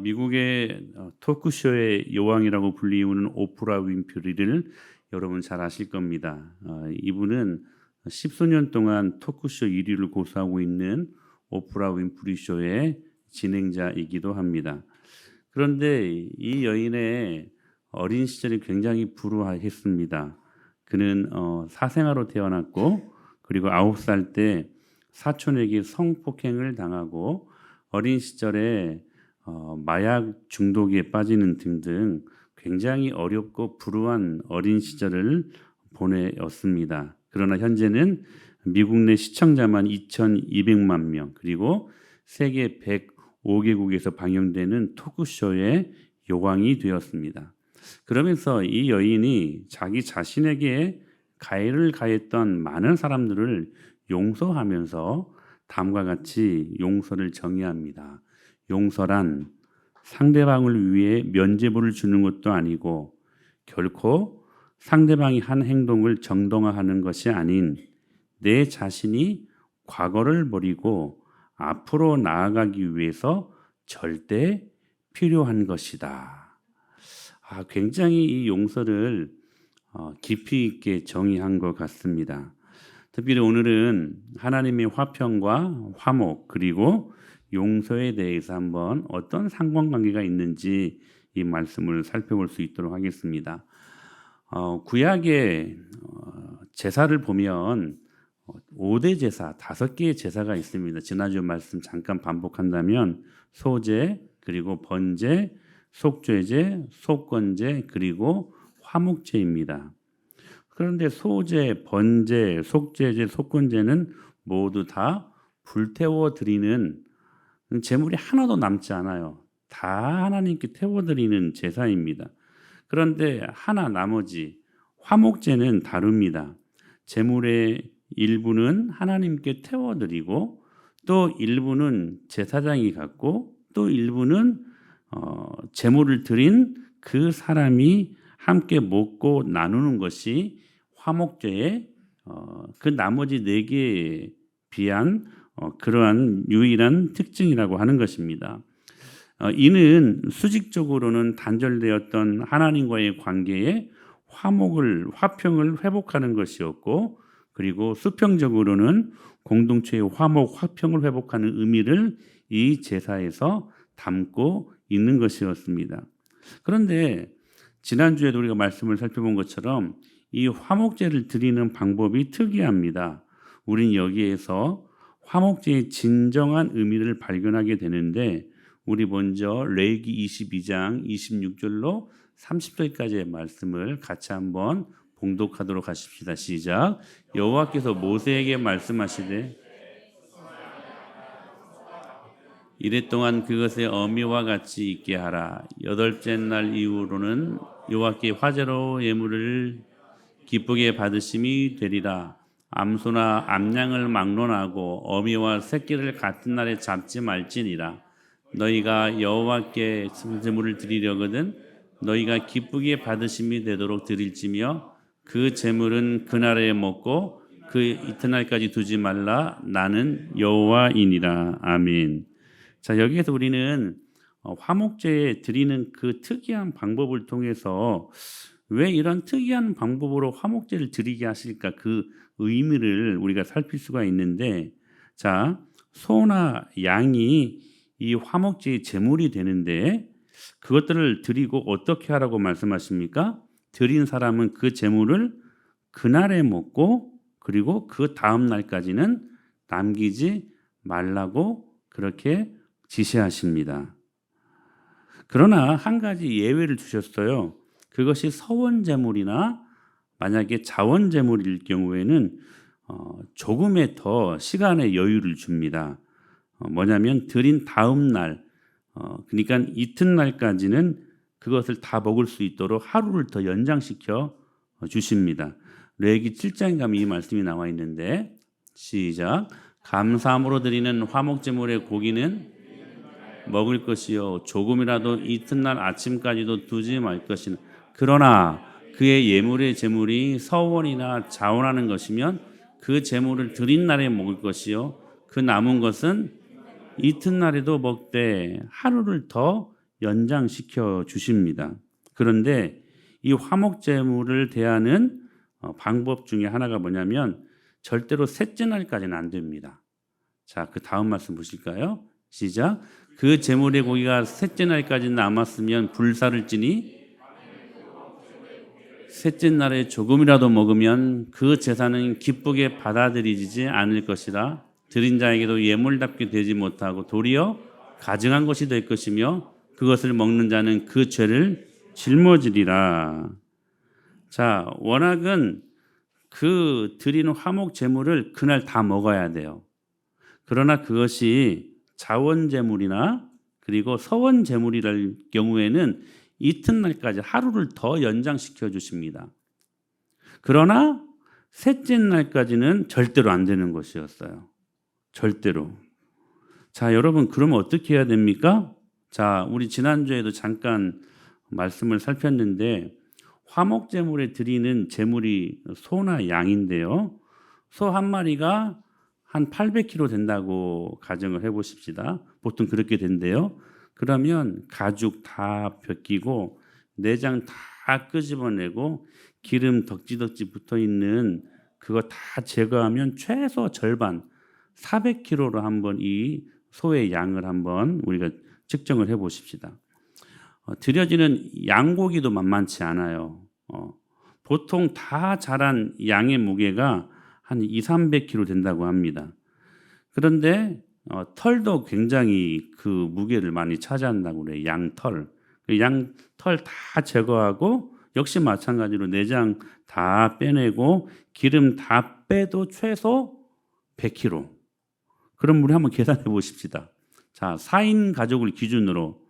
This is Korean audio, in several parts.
미국의 토크쇼의 여왕이라고 불리우는 오프라 윈프리를 여러분 잘 아실 겁니다. 이분은 10수년 동안 토크쇼 1위를 고수하고 있는 오프라 윈프리 쇼의 진행자이기도 합니다. 그런데 이 여인의 어린 시절이 굉장히 불우했습니다. 그는 사생아로 태어났고 그리고 9살 때 사촌에게 성폭행을 당하고 어린 시절에 마약 중독에 빠지는 등등 굉장히 어렵고 불우한 어린 시절을 보내었습니다. 그러나 현재는 미국 내 시청자만 2,200만 명 그리고 세계 105개국에서 방영되는 토크쇼의 요광이 되었습니다. 그러면서 이 여인이 자기 자신에게 가해를 가했던 많은 사람들을 용서하면서 다음과 같이 용서를 정의합니다. 용서란 상대방을 위해 면죄부를 주는 것도 아니고 결코 상대방이 한 행동을 정당화하는 것이 아닌 내 자신이 과거를 버리고 앞으로 나아가기 위해서 절대 필요한 것이다. 굉장히 이 용서를 깊이 있게 정의한 것 같습니다. 특별히 오늘은 하나님의 화평과 화목 그리고 용서에 대해서 한번 어떤 상관관계가 있는지 이 말씀을 살펴볼 수 있도록 하겠습니다. 구약의 제사를 보면 5대 제사, 5개의 제사가 있습니다. 지난주 말씀 잠깐 반복한다면 소제, 그리고 번제, 속죄제, 속건제, 그리고 화목제입니다. 그런데 소제, 번제, 속죄제, 속건제는 모두 다 불태워 드리는 제물이 하나도 남지 않아요. 다 하나님께 태워드리는 제사입니다. 그런데 나머지 화목제는 다릅니다. 제물의 일부는 하나님께 태워드리고 또 일부는 제사장이 갖고 또 일부는 제물을 드린 그 사람이 함께 먹고 나누는 것이 화목제의 그 나머지 4개에 비한 그러한 유일한 특징이라고 하는 것입니다. 이는 수직적으로는 단절되었던 하나님과의 관계에 화평을 회복하는 것이었고 그리고 수평적으로는 공동체의 화목, 화평을 회복하는 의미를 이 제사에서 담고 있는 것이었습니다. 그런데 지난주에도 우리가 말씀을 살펴본 것처럼 이 화목제를 드리는 방법이 특이합니다. 우린 여기에서 화목제의 진정한 의미를 발견하게 되는데 우리 먼저 레위기 22장 26절로 30절까지의 말씀을 같이 한번 봉독하도록 하십시다. 시작. 여호와께서 모세에게 말씀하시되 이랫동안 그것의 어미와 같이 있게 하라. 8째 날 이후로는 여호와께 화제로 예물을 기쁘게 받으심이 되리라. 암소나 암양을 막론하고 어미와 새끼를 같은 날에 잡지 말지니라. 너희가 여호와께 제물을 드리려거든 너희가 기쁘게 받으심이 되도록 드릴지며 그 제물은 그날에 먹고 그 이튿날까지 두지 말라. 나는 여호와이니라. 아멘. 자, 여기에서 우리는 화목제에 드리는 그 특이한 방법을 통해서 왜 이런 특이한 방법으로 화목제를 드리게 하실까 그 의미를 우리가 살필 수가 있는데, 자, 소나 양이 이 화목제의 제물이 되는데 그것들을 드리고 어떻게 하라고 말씀하십니까? 드린 사람은 그 제물을 그날에 먹고 그리고 그 다음 날까지는 남기지 말라고 그렇게 지시하십니다. 그러나 한 가지 예외를 주셨어요. 그것이 서원 제물이나 만약에 자원 제물일 경우에는 조금의 더 시간의 여유를 줍니다. 뭐냐면 드린 다음 날, 그러니까 이튿날까지는 그것을 다 먹을 수 있도록 하루를 더 연장시켜 주십니다. 레위기 7장에 가면 이 말씀이 나와 있는데 시작. 감사함으로 드리는 화목제물의 고기는 먹을 것이요 조금이라도 이튿날 아침까지도 두지 말 것이나 그러나 그의 예물의 제물이 서원이나 자원하는 것이면 그 제물을 드린 날에 먹을 것이요 그 남은 것은 이튿날에도 먹되 하루를 더 연장시켜 주십니다. 그런데 이 화목제물을 대하는 방법 중에 하나가 뭐냐면 절대로 셋째 날까지는 안 됩니다. 자, 그 다음 말씀 보실까요? 시작. 그 제물의 고기가 셋째 날까지 남았으면 불사를 지니 셋째 날에 조금이라도 먹으면 그 제사는 기쁘게 받아들이지 않을 것이라 드린 자에게도 예물답게 되지 못하고 도리어 가증한 것이 될 것이며 그것을 먹는 자는 그 죄를 짊어지리라. 자, 워낙은 그 드리는 화목 제물을 그날 다 먹어야 돼요. 그러나 그것이 자원 제물이나 그리고 서원 제물이랄 경우에는 이튿날까지 하루를 더 연장시켜 주십니다. 그러나 셋째 날까지는 절대로 안 되는 것이었어요. 절대로. 자, 여러분 그러면 어떻게 해야 됩니까? 자, 우리 지난주에도 잠깐 말씀을 살폈는데 화목제물에 드리는 제물이 소나 양인데요. 소 한 마리가 한 800kg 된다고 가정을 해보십시다. 보통 그렇게 된대요. 그러면 가죽 다 벗기고 내장 다 끄집어내고 기름 덕지덕지 붙어있는 그거 다 제거하면 최소 절반 400kg로 한번 이 소의 양을 한번 우리가 측정을 해보십시다. 드려지는 양고기도 만만치 않아요. 보통 다 자란 양의 무게가 한 200~300kg 된다고 합니다. 그런데 털도 굉장히 그 무게를 많이 차지한다고 그래요. 양털. 그 양털 다 제거하고 역시 마찬가지로 내장 다 빼내고 기름 다 빼도 최소 100kg. 그럼 우리 한번 계산해 보십시다. 자, 4인 가족을 기준으로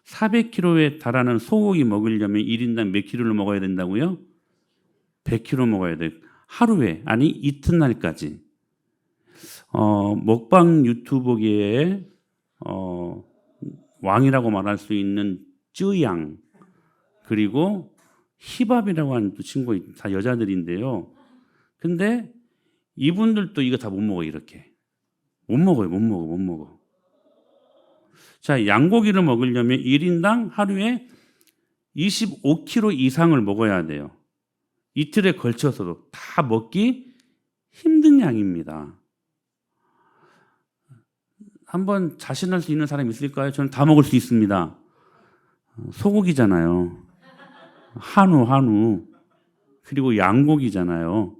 400kg에 달하는 소고기 먹으려면 1인당 몇 킬로를 먹어야 된다고요? 100kg 먹어야 돼요. 하루에, 아니 이튿날까지. 먹방 유튜버계의 왕이라고 말할 수 있는 쯔양 그리고 히밥이라고 하는 또 친구 다 여자들인데요. 근데 이분들도 이거 다 못 먹어요. 이렇게 못 먹어. 자, 양고기를 먹으려면 1인당 하루에 25kg 이상을 먹어야 돼요. 이틀에 걸쳐서도 다 먹기 힘든 양입니다. 한번 자신할 수 있는 사람 있을까요? 저는 다 먹을 수 있습니다. 소고기잖아요. 한우. 그리고 양고기잖아요.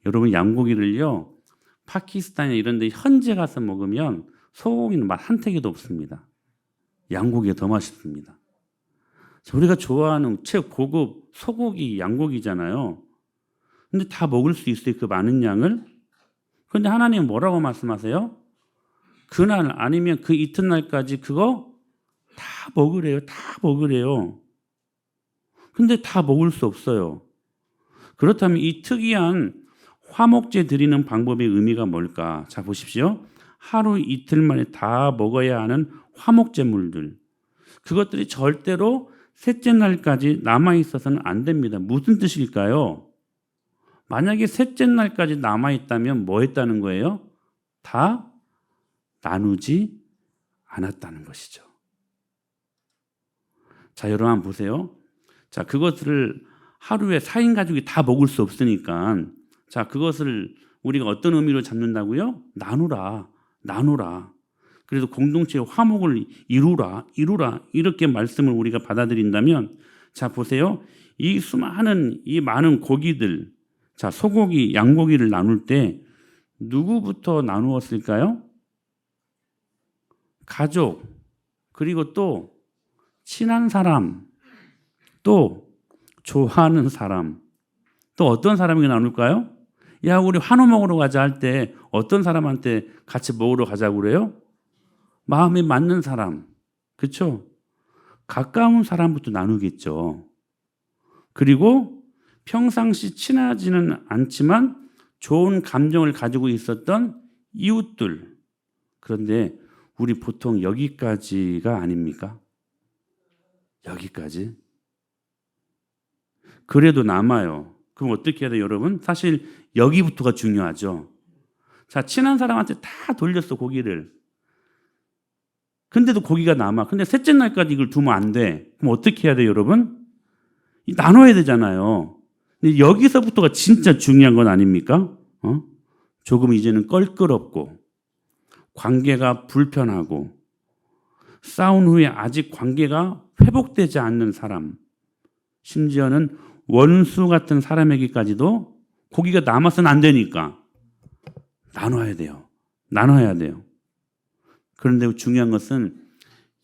여러분 양고기를요. 파키스탄이나 이런 데 현지 가서 먹으면 소고기는 맛 한태기도 없습니다. 양고기가 더 맛있습니다. 우리가 좋아하는 최고급 소고기, 양고기잖아요. 근데 다 먹을 수 있어요. 그 많은 양을. 그런데 하나님은 뭐라고 말씀하세요? 그날 아니면 그 이튿날까지 그거 다 먹으래요. 근데 다 먹을 수 없어요. 그렇다면 이 특이한 화목제 드리는 방법의 의미가 뭘까? 자, 보십시오. 하루 이틀 만에 다 먹어야 하는 화목제물들. 그것들이 절대로 셋째 날까지 남아있어서는 안 됩니다. 무슨 뜻일까요? 만약에 셋째 날까지 남아있다면 뭐 했다는 거예요? 다 나누지 않았다는 것이죠. 자, 여러분 한번 보세요. 자, 그것을 하루에 4인 가족이 다 먹을 수 없으니까 자, 그것을 우리가 어떤 의미로 잡는다고요? 나누라. 그래서 공동체의 화목을 이루라 이렇게 말씀을 우리가 받아들인다면 자, 보세요. 이 수많은 이 많은 고기들 자, 소고기, 양고기를 나눌 때 누구부터 나누었을까요? 가족, 그리고 또 친한 사람, 또 좋아하는 사람, 또 어떤 사람에게 나눌까요? 야, 우리 한우 먹으러 가자 할 때 어떤 사람한테 같이 먹으러 가자고 그래요? 마음에 맞는 사람, 그렇죠? 가까운 사람부터 나누겠죠. 그리고 평상시 친하지는 않지만 좋은 감정을 가지고 있었던 이웃들. 그런데 우리 보통 여기까지가 아닙니까? 여기까지. 그래도 남아요. 그럼 어떻게 해야 돼요, 여러분? 사실 여기부터가 중요하죠. 자, 친한 사람한테 다 돌렸어, 고기를. 근데도 고기가 남아. 근데 셋째 날까지 이걸 두면 안 돼. 그럼 어떻게 해야 돼요, 여러분? 나눠야 되잖아요. 근데 여기서부터가 진짜 중요한 건 아닙니까? 조금 이제는 껄끄럽고 관계가 불편하고 싸운 후에 아직 관계가 회복되지 않는 사람, 심지어는 원수 같은 사람에게까지도 고기가 남아서는 안 되니까 나눠야 돼요. 나눠야 돼요. 그런데 중요한 것은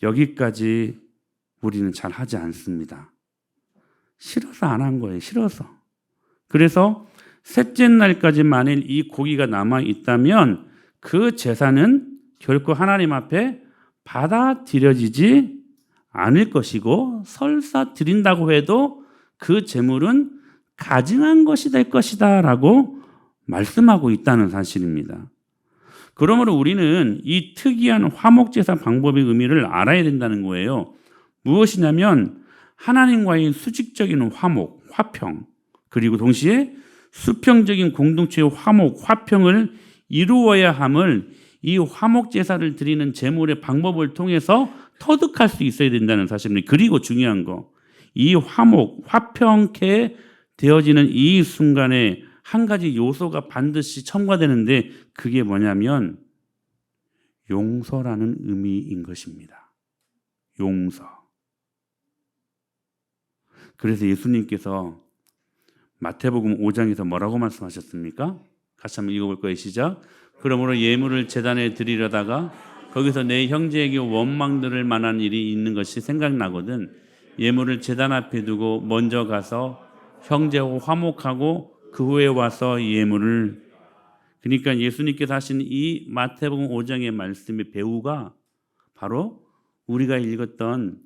여기까지 우리는 잘 하지 않습니다. 싫어서 안 한 거예요. 싫어서. 그래서 셋째 날까지 만일 이 고기가 남아 있다면 그 제사는 결코 하나님 앞에 받아들여지지 않을 것이고, 설사 드린다고 해도 그 제물은 가증한 것이 될 것이다 라고 말씀하고 있다는 사실입니다. 그러므로 우리는 이 특이한 화목제사 방법의 의미를 알아야 된다는 거예요. 무엇이냐면 하나님과의 수직적인 화목, 화평, 그리고 동시에 수평적인 공동체의 화목, 화평을 이루어야 함을 이 화목제사를 드리는 제물의 방법을 통해서 터득할 수 있어야 된다는 사실입니다. 그리고 중요한 거, 이 화목, 화평케 되어지는 이 순간에 한 가지 요소가 반드시 첨가되는데 그게 뭐냐면 용서라는 의미인 것입니다. 용서. 그래서 예수님께서 마태복음 5장에서 뭐라고 말씀하셨습니까? 같이 한번 읽어볼 거예요. 시작. 그러므로 예물을 제단에 드리려다가 거기서 내 형제에게 원망 들을 만한 일이 있는 것이 생각나거든 예물을 제단 앞에 두고 먼저 가서 형제하고 화목하고 그 후에 와서 예물을. 그러니까 예수님께서 하신 이 마태복음 5장의 말씀의 배우가 바로 우리가 읽었던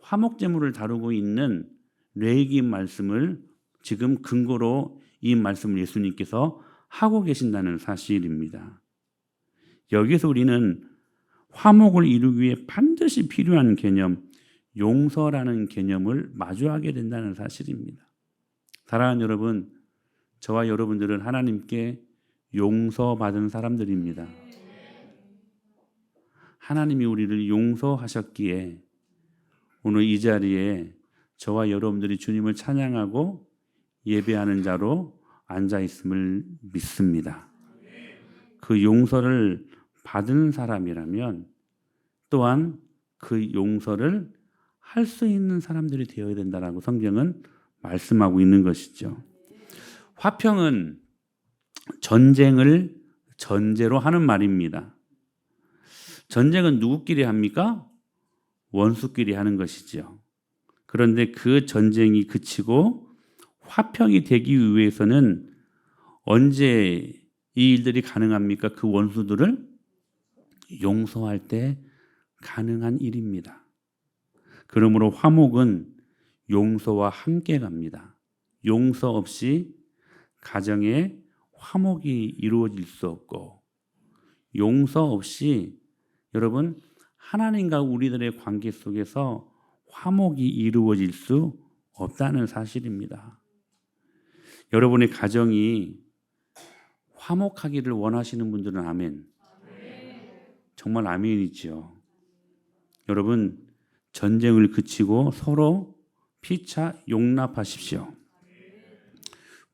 화목제물을 다루고 있는 레위기 말씀을 지금 근거로 이 말씀을 예수님께서 하고 계신다는 사실입니다. 여기서 우리는 화목을 이루기 위해 반드시 필요한 개념, 용서라는 개념을 마주하게 된다는 사실입니다. 사랑하는 여러분, 저와 여러분들은 하나님께 용서받은 사람들입니다. 하나님이 우리를 용서하셨기에 오늘 이 자리에 저와 여러분들이 주님을 찬양하고 예배하는 자로 앉아 있음을 믿습니다. 그 용서를 받은 사람이라면 또한 그 용서를 할 수 있는 사람들이 되어야 된다라고 성경은 말씀하고 있는 것이죠. 화평은 전쟁을 전제로 하는 말입니다. 전쟁은 누구끼리 합니까? 원수끼리 하는 것이죠. 그런데 그 전쟁이 그치고 화평이 되기 위해서는 언제 이 일들이 가능합니까? 그 원수들을 용서할 때 가능한 일입니다. 그러므로 화목은 용서와 함께 갑니다. 용서 없이 가정에 화목이 이루어질 수 없고, 용서 없이 여러분 하나님과 우리들의 관계 속에서 화목이 이루어질 수 없다는 사실입니다. 여러분의 가정이 화목하기를 원하시는 분들은 아멘. 정말 아멘이죠. 여러분 전쟁을 그치고 서로 피차 용납하십시오.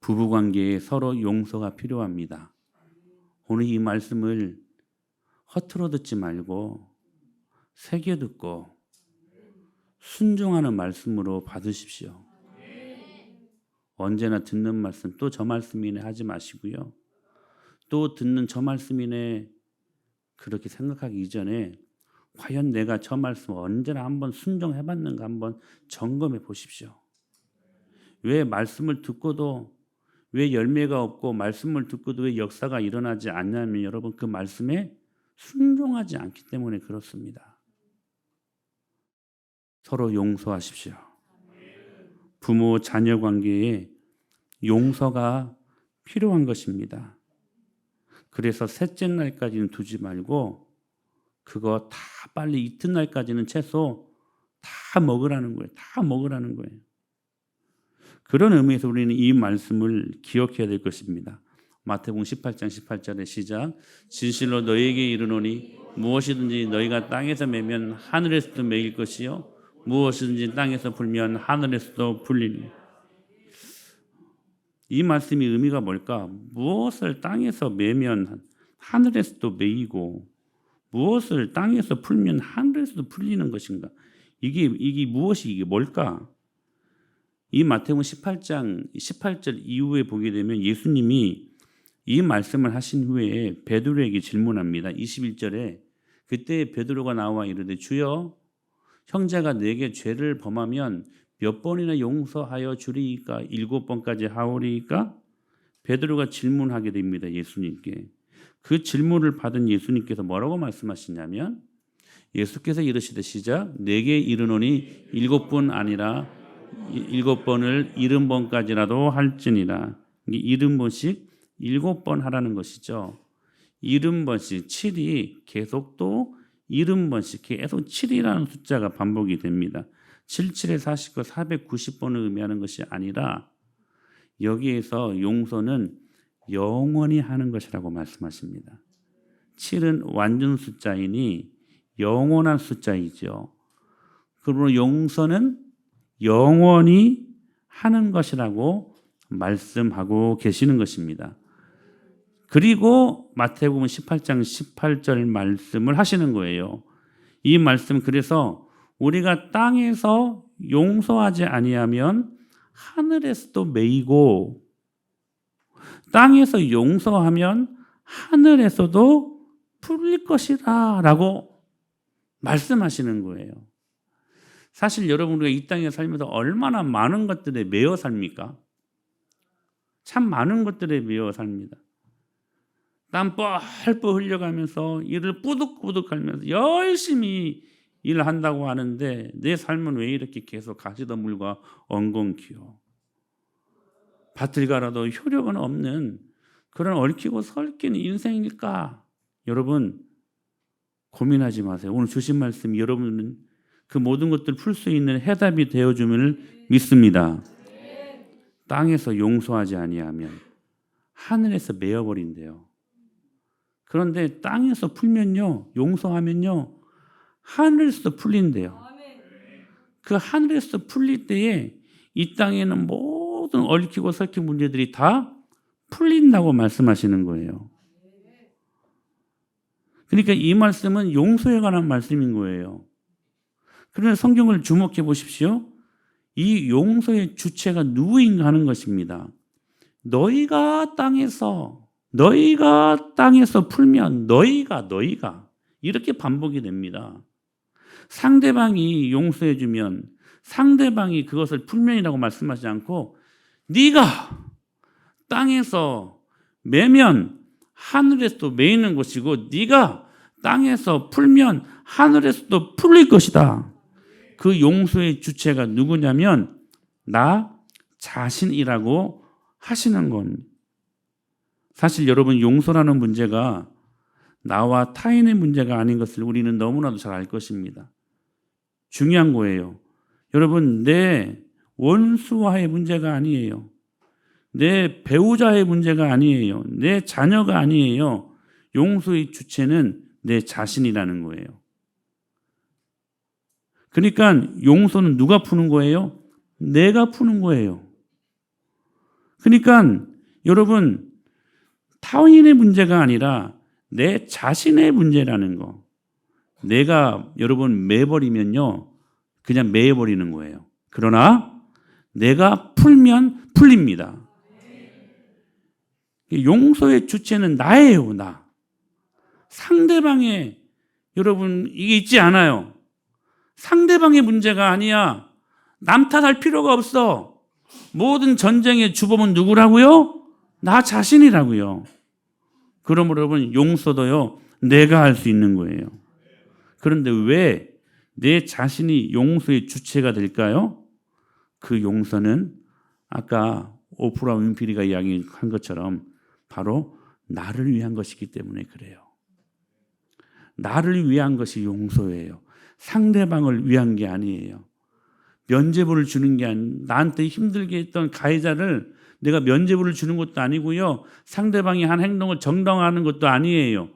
부부관계에 서로 용서가 필요합니다. 오늘 이 말씀을 허투루 듣지 말고 새겨 듣고 순종하는 말씀으로 받으십시오. 언제나 듣는 말씀 또 저 말씀이네 하지 마시고요. 또 듣는 저 말씀이네 그렇게 생각하기 이전에 과연 내가 저 말씀 언제나 한번 순종해봤는가 한번 점검해 보십시오. 왜 말씀을 듣고도 왜 열매가 없고 말씀을 듣고도 왜 역사가 일어나지 않냐면 여러분 그 말씀에 순종하지 않기 때문에 그렇습니다. 서로 용서하십시오. 부모 자녀 관계에 용서가 필요한 것입니다. 그래서 셋째 날까지는 두지 말고 그거 다 빨리 이튿날까지는 최소 다 먹으라는 거예요. 다 먹으라는 거예요. 그런 의미에서 우리는 이 말씀을 기억해야 될 것입니다. 마태복음 18장 18절의 시작. 진실로 너희에게 이르노니 무엇이든지 너희가 땅에서 매면 하늘에서도 매일 것이요 무엇이든지 땅에서 풀면 하늘에서도 풀리니. 이 말씀의 의미가 뭘까? 무엇을 땅에서 매면 하늘에서도 매이고 무엇을 땅에서 풀면 하늘에서도 풀리는 것인가? 이게 무엇이 이게 뭘까? 이 마태복음 18장 18절 이후에 보게 되면 예수님이 이 말씀을 하신 후에 베드로에게 질문합니다. 21절에 그때 베드로가 나와 이르되 주여 형제가 내게 죄를 범하면 몇 번이나 용서하여 주리이까? 7번까지 하오리이까? 베드로가 질문하게 됩니다. 예수님께. 그 질문을 받은 예수님께서 뭐라고 말씀하시냐면 예수께서 이르시되 시작. 내게 이르노니 7번 아니라 7번을 70번까지라도 할지니라. 70번씩 7번 하라는 것이죠. 70번씩 7이 계속 또 70번씩 계속 7이라는 숫자가 반복이 됩니다. 77에 49, 490번을 의미하는 것이 아니라 여기에서 용서는 영원히 하는 것이라고 말씀하십니다. 7은 완전 숫자이니 영원한 숫자이죠. 그러므로 용서는 영원히 하는 것이라고 말씀하고 계시는 것입니다. 그리고 마태복음 18장 18절 말씀을 하시는 거예요. 이 말씀 그래서 우리가 땅에서 용서하지 아니하면 하늘에서도 매이고 땅에서 용서하면 하늘에서도 풀릴 것이다 라고 말씀하시는 거예요. 사실 여러분 우리가 이 땅에 살면서 얼마나 많은 것들에 매여 삽니까? 참 많은 것들에 매여 삽니다. 땀 뻘뻘 흘려가면서 일을 뿌득뿌득 하면서 열심히 일을 한다고 하는데 내 삶은 왜 이렇게 계속 가시덤불과 엉겅퀴요? 밭을 갈아도 효력은 없는 그런 얽히고 설킨 인생일까? 여러분 고민하지 마세요. 오늘 주신 말씀 여러분은 그 모든 것들을 풀 수 있는 해답이 되어줌을 믿습니다. 땅에서 용서하지 아니하면 하늘에서 메어버린대요. 그런데 땅에서 풀면요, 용서하면요, 하늘에서 풀린대요. 그 하늘에서 풀릴 때에 이 땅에는 모든 얽히고 설킨 문제들이 다 풀린다고 말씀하시는 거예요. 그러니까 이 말씀은 용서에 관한 말씀인 거예요. 그러나 성경을 주목해 보십시오. 이 용서의 주체가 누구인가 하는 것입니다. 너희가 땅에서 풀면 너희가 이렇게 반복이 됩니다. 상대방이 용서해 주면 상대방이 그것을 풀면이라고 말씀하지 않고 네가 땅에서 매면 하늘에서도 매이는 것이고 네가 땅에서 풀면 하늘에서도 풀릴 것이다. 그 용서의 주체가 누구냐면 나 자신이라고 하시는 겁니다. 사실 여러분 용서라는 문제가 나와 타인의 문제가 아닌 것을 우리는 너무나도 잘 알 것입니다. 중요한 거예요. 여러분 내 원수와의 문제가 아니에요. 내 배우자의 문제가 아니에요. 내 자녀가 아니에요. 용서의 주체는 내 자신이라는 거예요. 그러니까 용서는 누가 푸는 거예요? 내가 푸는 거예요. 그러니까 여러분 타인의 문제가 아니라 내 자신의 문제라는 거. 내가 여러분 매버리면요 그냥 매버리는 거예요. 그러나 내가 풀면 풀립니다. 용서의 주체는 나예요. 나. 상대방의 여러분 이게 있지 않아요. 상대방의 문제가 아니야. 남 탓할 필요가 없어. 모든 전쟁의 주범은 누구라고요? 나 자신이라고요. 그러므로 여러분 용서도요 내가 할 수 있는 거예요. 그런데 왜 내 자신이 용서의 주체가 될까요? 그 용서는 아까 오프라 윈프리가 이야기한 것처럼 바로 나를 위한 것이기 때문에 그래요. 나를 위한 것이 용서예요. 상대방을 위한 게 아니에요. 면죄부를 주는 게 아니에요. 나한테 힘들게 했던 가해자를 내가 면죄부를 주는 것도 아니고요. 상대방이 한 행동을 정당화하는 것도 아니에요.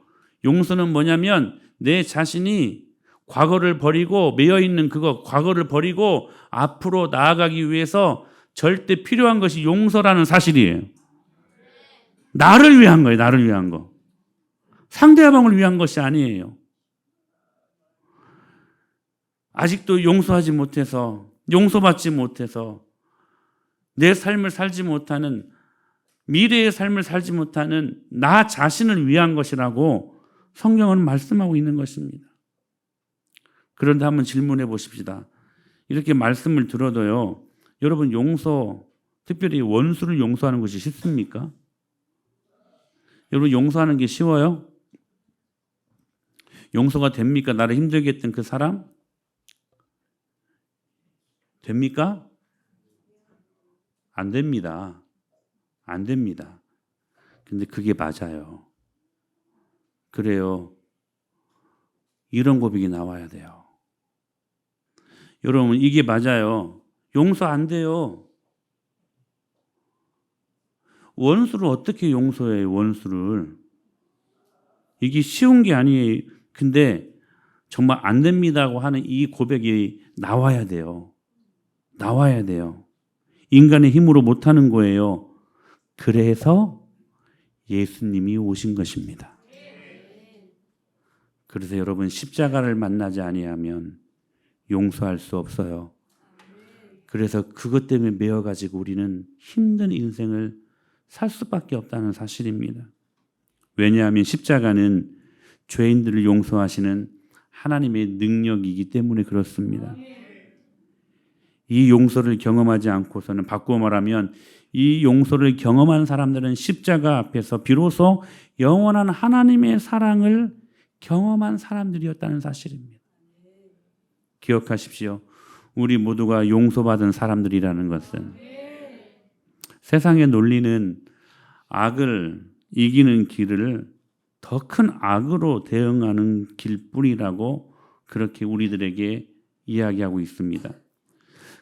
용서는 뭐냐면 내 자신이 과거를 버리고 매여 있는 과거를 버리고 앞으로 나아가기 위해서 절대 필요한 것이 용서라는 사실이에요. 나를 위한 거예요. 나를 위한 거. 상대방을 위한 것이 아니에요. 아직도 용서하지 못해서, 용서받지 못해서 내 삶을 살지 못하는, 미래의 삶을 살지 못하는 나 자신을 위한 것이라고 성경은 말씀하고 있는 것입니다. 그런데 한번 질문해 보십시다. 이렇게 말씀을 들어도요, 여러분 특별히 원수를 용서하는 것이 쉽습니까? 여러분 용서하는 게 쉬워요? 용서가 됩니까? 나를 힘들게 했던 그 사람? 됩니까? 안 됩니다. 안 됩니다. 근데 그게 맞아요. 그래요. 이런 고백이 나와야 돼요. 여러분 이게 맞아요. 용서 안 돼요. 원수를 어떻게 용서해요? 원수를. 이게 쉬운 게 아니에요. 근데 정말 안 됩니다고 하는 이 고백이 나와야 돼요. 나와야 돼요. 인간의 힘으로 못하는 거예요. 그래서 예수님이 오신 것입니다. 그래서 여러분 십자가를 만나지 아니하면 용서할 수 없어요. 그래서 그것 때문에 매여가지고 우리는 힘든 인생을 살 수밖에 없다는 사실입니다. 왜냐하면 십자가는 죄인들을 용서하시는 하나님의 능력이기 때문에 그렇습니다. 이 용서를 경험하지 않고서는, 바꾸어 말하면 이 용서를 경험한 사람들은 십자가 앞에서 비로소 영원한 하나님의 사랑을 경험한 사람들이었다는 사실입니다. 기억하십시오. 우리 모두가 용서받은 사람들이라는 것은 세상의 논리는 악을 이기는 길을 더 큰 악으로 대응하는 길뿐이라고 그렇게 우리들에게 이야기하고 있습니다.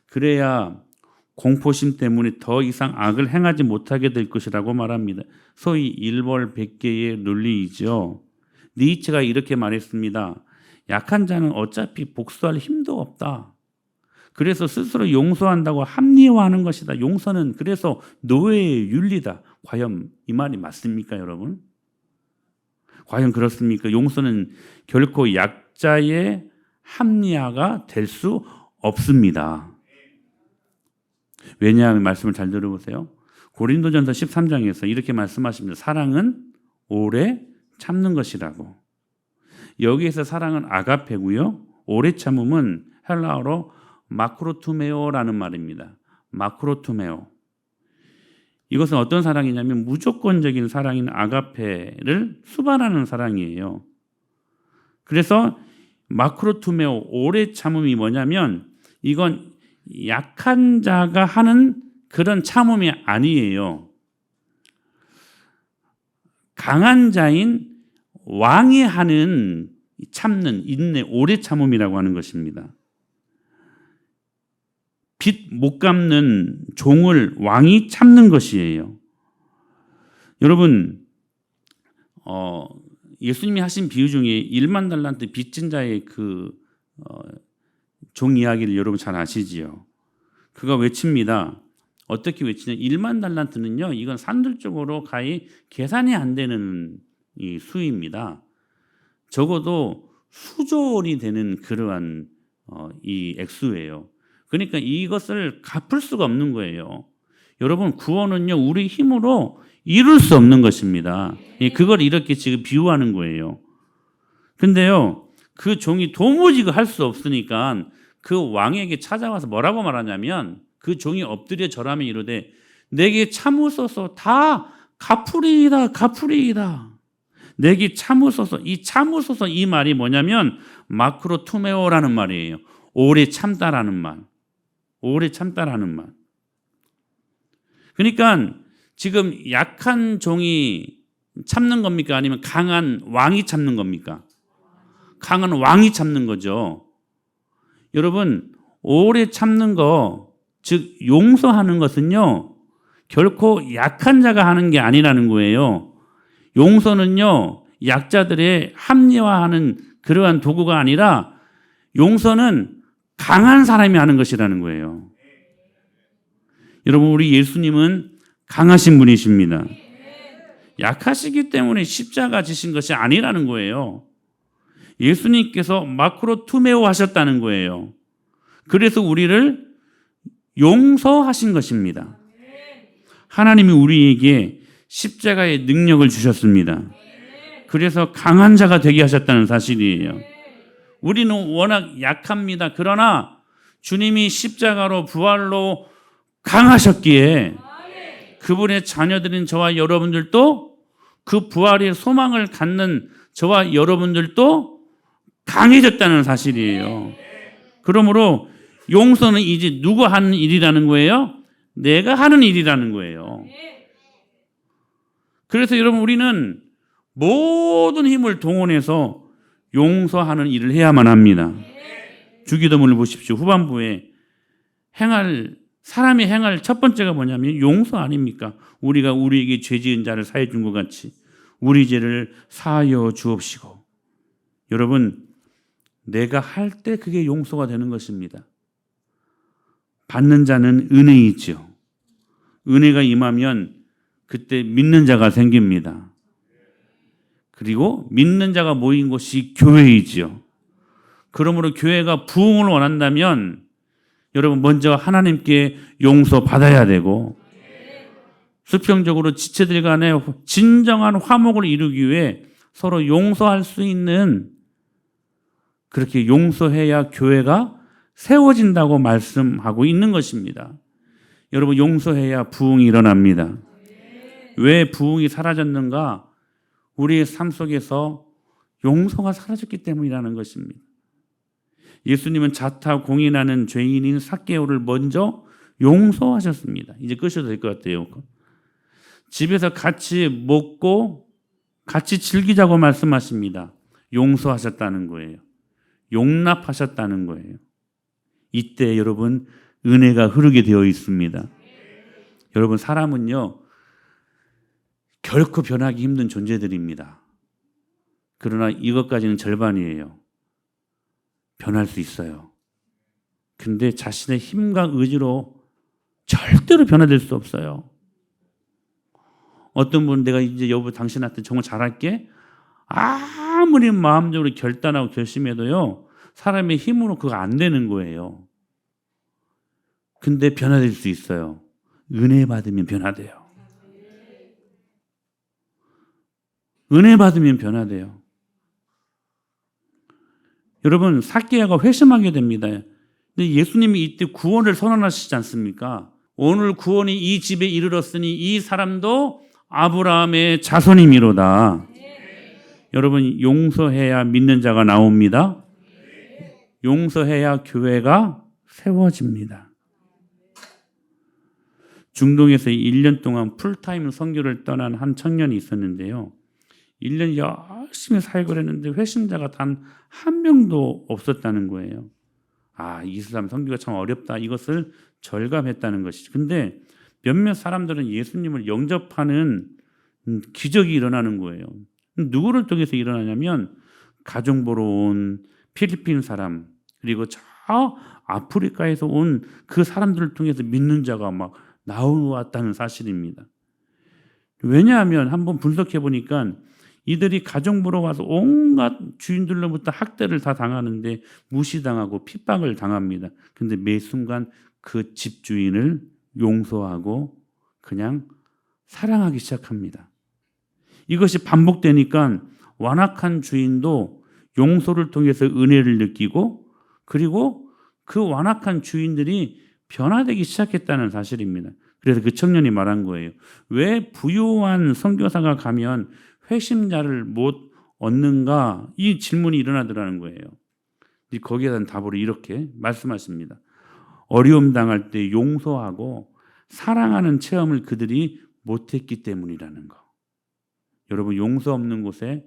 그래야 공포심 때문에 더 이상 악을 행하지 못하게 될 것이라고 말합니다. 소위 일벌백계의 논리이죠. 니체가 이렇게 말했습니다. 약한 자는 어차피 복수할 힘도 없다. 그래서 스스로 용서한다고 합리화하는 것이다. 용서는 그래서 노예의 윤리다. 과연 이 말이 맞습니까, 여러분? 과연 그렇습니까? 용서는 결코 약자의 합리화가 될 수 없습니다. 왜냐하면 말씀을 잘 들어보세요. 고린도전서 13장에서 이렇게 말씀하십니다. 사랑은 오래 참는 것이라고. 여기에서 사랑은 아가페고요. 오래 참음은 헬라어로 마크로투메오라는 말입니다. 마크로투메오. 이것은 어떤 사랑이냐면 무조건적인 사랑인 아가페를 수반하는 사랑이에요. 그래서 마크로투메오, 오래 참음이 뭐냐면 이건 약한 자가 하는 그런 참음이 아니에요. 강한 자인 왕이 하는 참는, 인내, 오래 참음이라고 하는 것입니다. 빚 못 갚는 종을 왕이 참는 것이에요. 여러분, 예수님이 하신 비유 중에 1만 달란트 빚진 자의 종 이야기를 여러분 잘 아시지요? 그가 외칩니다. 어떻게 외치냐? 1만 달란트는요, 이건 산술적으로 가히 계산이 안 되는 이 수입니다. 적어도 수조 원이 되는 그러한 이 액수예요. 그러니까 이것을 갚을 수가 없는 거예요. 여러분, 구원은요, 우리 힘으로 이룰 수 없는 것입니다. 그걸 이렇게 지금 비유하는 거예요. 근데요, 그 종이 도무지 할 수 없으니까 그 왕에게 찾아와서 뭐라고 말하냐면, 그 종이 엎드려 절하며 이르되 내게 참으소서, 다 갚으리이다, 갚으리이다. 내게 참으소서. 이 참으소서, 이 말이 뭐냐면 마크로투메오라는 말이에요. 오래 참다라는 말. 오래 참다라는 말. 그러니까 지금 약한 종이 참는 겁니까? 아니면 강한 왕이 참는 겁니까? 강한 왕이 참는 거죠. 여러분, 오래 참는 거, 즉 용서하는 것은요, 결코 약한 자가 하는 게 아니라는 거예요. 용서는요, 약자들의 합리화하는 그러한 도구가 아니라 용서는 강한 사람이 하는 것이라는 거예요. 여러분, 우리 예수님은 강하신 분이십니다. 약하시기 때문에 십자가 지신 것이 아니라는 거예요. 예수님께서 마크로 투메오 하셨다는 거예요. 그래서 우리를 용서하신 것입니다. 하나님이 우리에게 십자가의 능력을 주셨습니다. 그래서 강한 자가 되게 하셨다는 사실이에요. 우리는 워낙 약합니다. 그러나 주님이 십자가로 부활로 강하셨기에 그분의 자녀들인 저와 여러분들도 그 부활의 소망을 갖는 저와 여러분들도 강해졌다는 사실이에요. 그러므로 용서는 이제 누가 하는 일이라는 거예요? 내가 하는 일이라는 거예요. 그래서 여러분, 우리는 모든 힘을 동원해서 용서하는 일을 해야만 합니다. 주기도문을 보십시오. 후반부에 사람이 행할 첫 번째가 뭐냐면 용서 아닙니까? 우리가 우리에게 죄 지은 자를 사해 준 것 같이 우리 죄를 사하여 주옵시고. 여러분, 내가 할 때 그게 용서가 되는 것입니다. 받는 자는 은혜이죠. 은혜가 임하면 그때 믿는 자가 생깁니다. 그리고 믿는 자가 모인 곳이 교회이지요. 그러므로 교회가 부흥을 원한다면 여러분, 먼저 하나님께 용서받아야 되고 수평적으로 지체들 간에 진정한 화목을 이루기 위해 서로 용서할 수 있는, 그렇게 용서해야 교회가 세워진다고 말씀하고 있는 것입니다. 여러분, 용서해야 부흥이 일어납니다. 왜 부흥이 사라졌는가? 우리의 삶 속에서 용서가 사라졌기 때문이라는 것입니다. 예수님은 자타 공인하는 죄인인 삭개오를 먼저 용서하셨습니다. 이제 끄셔도 될 것 같아요. 집에서 같이 먹고 같이 즐기자고 말씀하십니다. 용서하셨다는 거예요. 용납하셨다는 거예요. 이때 여러분, 은혜가 흐르게 되어 있습니다. 여러분, 사람은요, 결코 변하기 힘든 존재들입니다. 그러나 이것까지는 절반이에요. 변할 수 있어요. 근데 자신의 힘과 의지로 절대로 변화될 수 없어요. 어떤 분은 내가 이제 여보 당신한테 정말 잘할게, 아무리 마음적으로 결단하고 결심해도요, 사람의 힘으로 그거 안 되는 거예요. 근데 변화될 수 있어요. 은혜 받으면 변화돼요. 은혜 받으면 변화돼요. 여러분, 삭개오가 회심하게 됩니다. 근데 예수님이 이때 구원을 선언하시지 않습니까? 오늘 구원이 이 집에 이르렀으니 이 사람도 아브라함의 자손이미로다. 여러분, 용서해야 믿는 자가 나옵니다. 용서해야 교회가 세워집니다. 중동에서 1년 동안 풀타임 선교를 떠난 한 청년이 있었는데요. 1년 열심히 사역을 했는데 회심자가 단 한 명도 없었다는 거예요. 이슬람 선교가 참 어렵다. 이것을 절감했다는 것이죠. 근데 몇몇 사람들은 예수님을 영접하는 기적이 일어나는 거예요. 누구를 통해서 일어나냐면 가정 보러 온 필리핀 사람, 그리고 저 아프리카에서 온 그 사람들을 통해서 믿는 자가 막 나왔다는 사실입니다. 왜냐하면 한번 분석해 보니까 이들이 가정 보러 와서 온갖 주인들로부터 학대를 다 당하는데 무시당하고 핍박을 당합니다. 근데 매 순간 그 집주인을 용서하고 그냥 사랑하기 시작합니다. 이것이 반복되니까 완악한 주인도 용서를 통해서 은혜를 느끼고, 그리고 그 완악한 주인들이 변화되기 시작했다는 사실입니다. 그래서 그 청년이 말한 거예요. 왜 부유한 선교사가 가면 회심자를 못 얻는가? 이 질문이 일어나더라는 거예요. 거기에 대한 답으로 이렇게 말씀하십니다. 어려움 당할 때 용서하고 사랑하는 체험을 그들이 못했기 때문이라는 거. 여러분, 용서 없는 곳에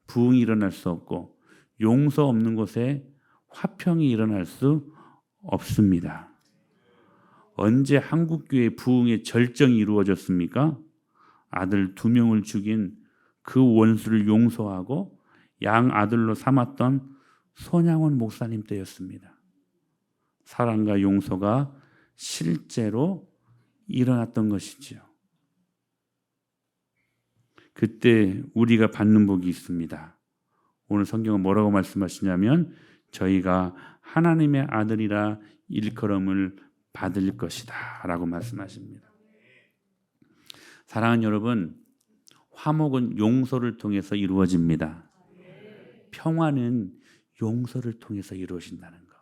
부흥이 일어날 수 없고 용서 없는 곳에 화평이 일어날 수 없습니다. 언제 한국교회 부흥의 절정이 이루어졌습니까? 아들 2명을 죽인 그 원수를 용서하고 양 아들로 삼았던 손양원 목사님 때였습니다. 사랑과 용서가 실제로 일어났던 것이지요. 그때 우리가 받는 복이 있습니다. 오늘 성경은 뭐라고 말씀하시냐면 저희가 하나님의 아들이라 일컬음을 받을 것이다 라고 말씀하십니다. 사랑하는 여러분, 화목은 용서를 통해서 이루어집니다. 평화는 용서를 통해서 이루어진다는 거.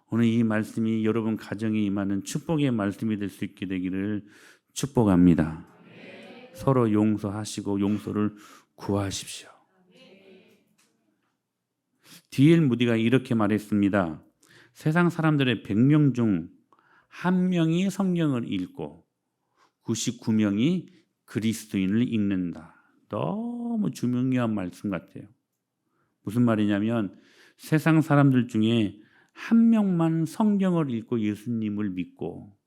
오늘 이 말씀이 여러분 가정에 임하는 축복의 말씀이 될 수 있게 되기를 축복합니다. 서로 용서하시고 용서를 구하십시오. D.L. 무디가 이렇게 말했습니다. 세상 사람들의 100명 중 1명이 성경을 읽고 99명이 그리스도인을 읽는다. 너무 중요한 말씀 같아요. 무슨 말이냐면 세상 사람들 중에 1명만 성경을 읽고 예수님을 믿고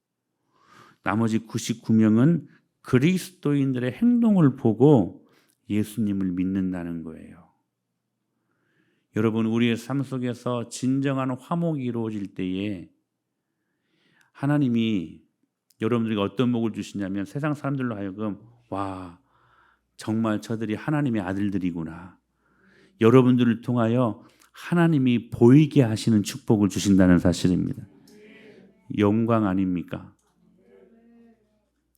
나머지 99명은 그리스도인들의 행동을 보고 예수님을 믿는다는 거예요. 여러분, 우리의 삶 속에서 진정한 화목이 이루어질 때에 하나님이 여러분들에게 어떤 복을 주시냐면 세상 사람들로 하여금 와, 정말 저들이 하나님의 아들들이구나. 여러분들을 통하여 하나님이 보이게 하시는 축복을 주신다는 사실입니다. 영광 아닙니까?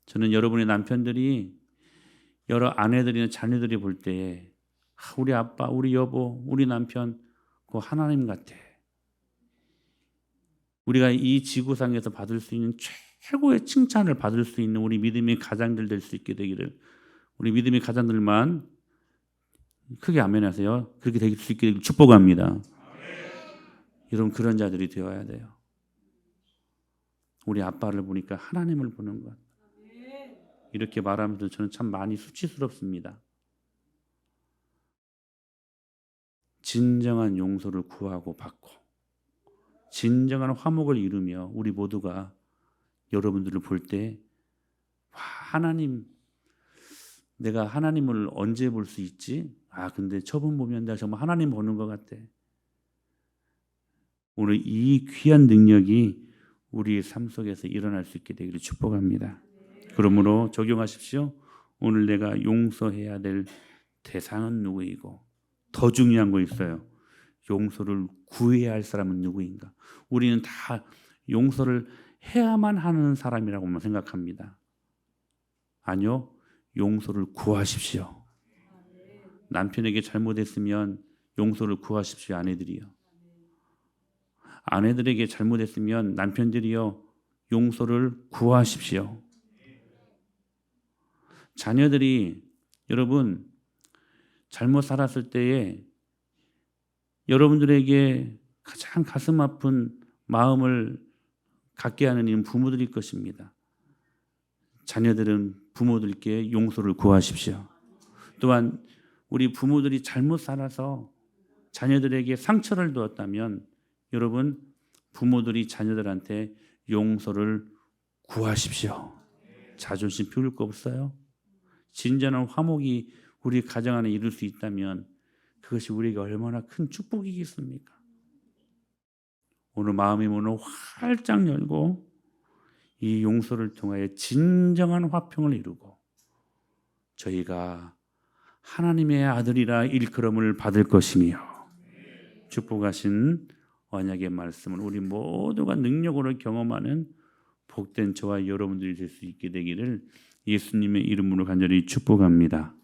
저는 여러분의 남편들이 여러 아내들이나 자녀들이 볼 때에 우리 아빠, 우리 여보, 우리 남편 그 하나님 같아. 우리가 이 지구상에서 받을 수 있는 최고의 칭찬을 받을 수 있는 우리 믿음의 가장들 될 수 있게 되기를 우리 믿음의 가장들만 크게 아멘하세요. 그렇게 될 수 있게 되기를 축복합니다. 여러분 그런 자들이 되어야 돼요. 우리 아빠를 보니까 하나님을 보는 것. 이렇게 말하면서 저는 참 많이 수치스럽습니다. 진정한 용서를 구하고 받고 진정한 화목을 이루며 우리 모두가 여러분들을 볼 때 하나님, 내가 하나님을 언제 볼 수 있지? 근데 저분 보면 내가 정말 하나님 보는 것 같아. 오늘 이 귀한 능력이 우리의 삶 속에서 일어날 수 있게 되기를 축복합니다. 그러므로 적용하십시오. 오늘 내가 용서해야 될 대상은 누구이고 더 중요한 거 있어요. 용서를 구해야 할 사람은 누구인가? 우리는 다 용서를 해야만 하는 사람이라고만 생각합니다. 아니요. 용서를 구하십시오. 남편에게 잘못했으면 용서를 구하십시오. 아내들이요. 아내들에게 잘못했으면 남편들이요. 용서를 구하십시오. 자녀들이 여러분 잘못 살았을 때에 여러분들에게 가장 가슴 아픈 마음을 갖게 하는 일은 부모들일 것입니다. 자녀들은 부모들께 용서를 구하십시오. 또한 우리 부모들이 잘못 살아서 자녀들에게 상처를 주었다면 여러분 부모들이 자녀들한테 용서를 구하십시오. 자존심 피울 거 없어요. 진정한 화목이 우리 가정 안에 이룰 수 있다면 그것이 우리에게 얼마나 큰 축복이겠습니까? 오늘 마음의 문을 활짝 열고 이 용서를 통하여 진정한 화평을 이루고 저희가 하나님의 아들이라 일컬음을 받을 것이며 축복하신 언약의 말씀을 우리 모두가 능력으로 경험하는 복된 저와 여러분들이 될 수 있게 되기를 예수님의 이름으로 간절히 축복합니다.